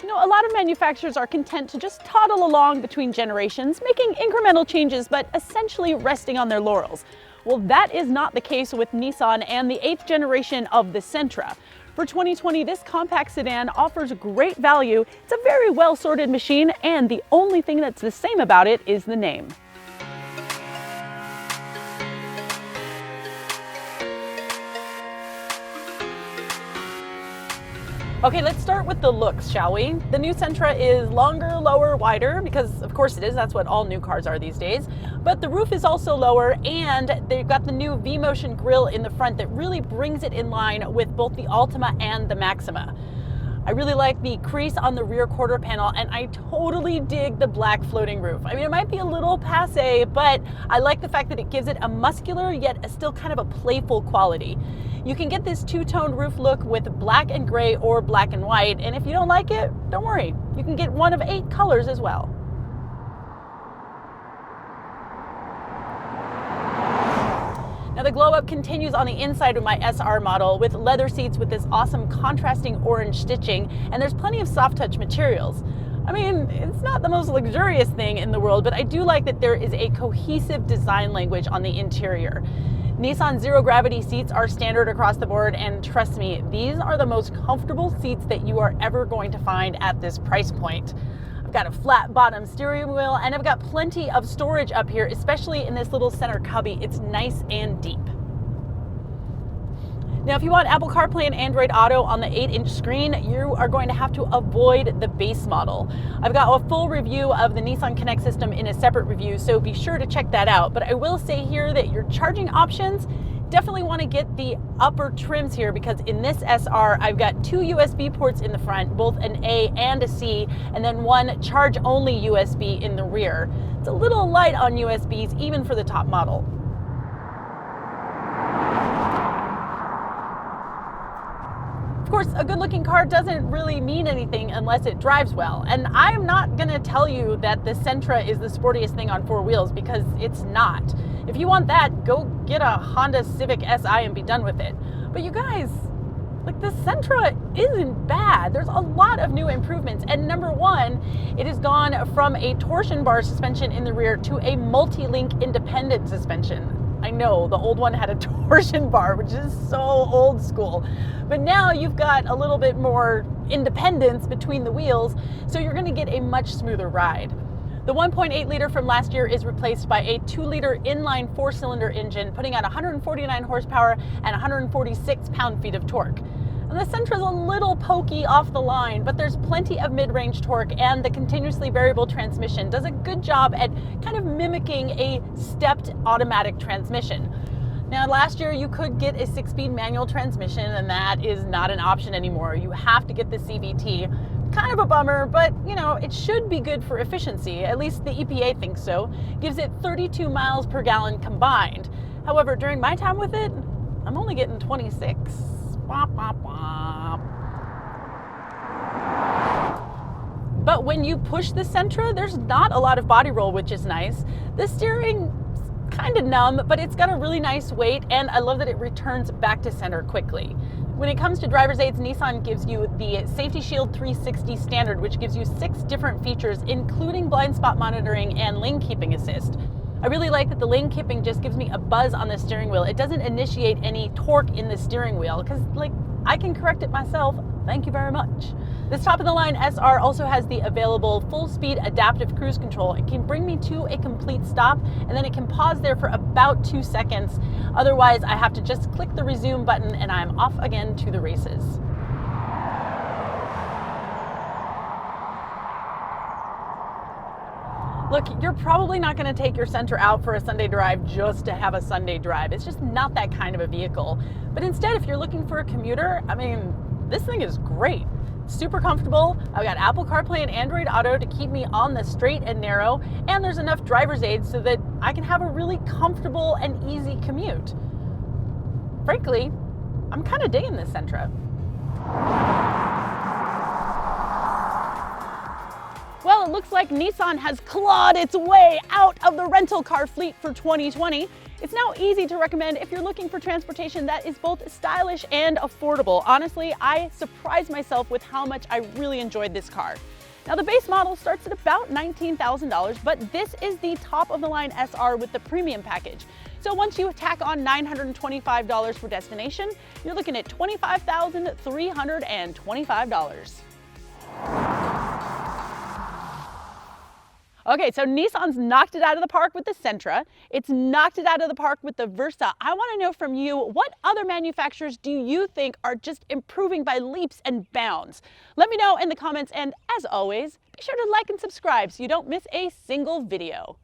A lot of manufacturers are content to just toddle along between generations, making incremental changes, but essentially resting on their laurels. Well, that is not the case with Nissan and the 8th generation of the Sentra. For 2020, this compact sedan offers great value. It's a very well-sorted machine, and the only thing that's the same about it is the name. Okay, let's start with the looks, shall we? The new Sentra is longer, lower, wider, because of course it is, that's what all new cars are these days. But the roof is also lower, and they've got the new V-Motion grille in the front that really brings it in line with both the Altima and the Maxima. I really like the crease on the rear quarter panel, and I totally dig the black floating roof. I mean, it might be a little passé, but I like the fact that it gives it a muscular yet still kind of a playful quality. You can get this two-toned roof look with black and gray or black and white, and if you don't like it, don't worry. You can get one of 8 colors as well. Now the glow up continues on the inside of my SR model with leather seats with this awesome contrasting orange stitching, and there's plenty of soft touch materials. I mean, it's not the most luxurious thing in the world, but I do like that there is a cohesive design language on the interior. Nissan zero gravity seats are standard across the board, and trust me, these are the most comfortable seats that you are ever going to find at this price point. I've got a flat bottom steering wheel, and I've got plenty of storage up here, especially in this little center cubby. It's nice and deep. Now, if you want Apple CarPlay and Android Auto on the 8-inch screen, you are going to have to avoid the base model. I've got a full review of the Nissan Connect system in a separate review, so be sure to check that out. But I will say here that your charging options, definitely want to get the upper trims here, because in this SR, I've got 2 USB ports in the front, both an A and a C, and then one charge-only USB in the rear. It's a little light on USBs, even for the top model. Of course, a good-looking car doesn't really mean anything unless it drives well. And I'm not gonna tell you that the Sentra is the sportiest thing on 4 wheels, because it's not. If you want that, go get a Honda Civic Si and be done with it. But you guys, like, the Sentra isn't bad. There's a lot of new improvements. And number one, it has gone from a torsion bar suspension in the rear to a multi-link independent suspension. I know, the old one had a torsion bar, which is so old school. But now you've got a little bit more independence between the wheels, so you're gonna get a much smoother ride. The 1.8 liter from last year is replaced by a 2-liter inline 4-cylinder engine, putting out 149 horsepower and 146 pound-feet of torque. And the Sentra's a little pokey off the line, but there's plenty of mid-range torque, and the continuously variable transmission does a good job at kind of mimicking a stepped automatic transmission. Now, last year you could get a 6-speed manual transmission, and that is not an option anymore. You have to get the CVT. Kind of a bummer, but it should be good for efficiency. At least the EPA thinks so. Gives it 32 miles per gallon combined. However, during my time with it, I'm only getting 26. Womp, womp, womp. But when you push the Sentra, there's not a lot of body roll, which is nice. The steering kind of numb, but it's got a really nice weight, and I love that it returns back to center quickly. When it comes to driver's aids, Nissan gives you the Safety Shield 360 standard, which gives you 6 different features, including blind spot monitoring and lane keeping assist. I really like that the lane keeping just gives me a buzz on the steering wheel. It doesn't initiate any torque in the steering wheel, because I can correct it myself. Thank you very much. This top-of-the-line SR also has the available full-speed adaptive cruise control. It can bring me to a complete stop, and then it can pause there for about 2 seconds. Otherwise, I have to just click the resume button, and I'm off again to the races. Look, you're probably not going to take your Sentra out for a Sunday drive just to have a Sunday drive. It's just not that kind of a vehicle. But instead, if you're looking for a commuter, I mean, this thing is great. Super comfortable. I've got Apple CarPlay and Android Auto to keep me on the straight and narrow, and there's enough driver's aids so that I can have a really comfortable and easy commute. Frankly, I'm kind of digging this Sentra. Well, it looks like Nissan has clawed its way out of the rental car fleet for 2020. It's now easy to recommend if you're looking for transportation that is both stylish and affordable. Honestly, I surprised myself with how much I really enjoyed this car. Now the base model starts at about $19,000, but this is the top of the line SR with the premium package. So once you tack on $925 for destination, you're looking at $25,325. Okay, so Nissan's knocked it out of the park with the Sentra. It's knocked it out of the park with the Versa. I want to know from you, what other manufacturers do you think are just improving by leaps and bounds? Let me know in the comments, and as always, be sure to like and subscribe so you don't miss a single video.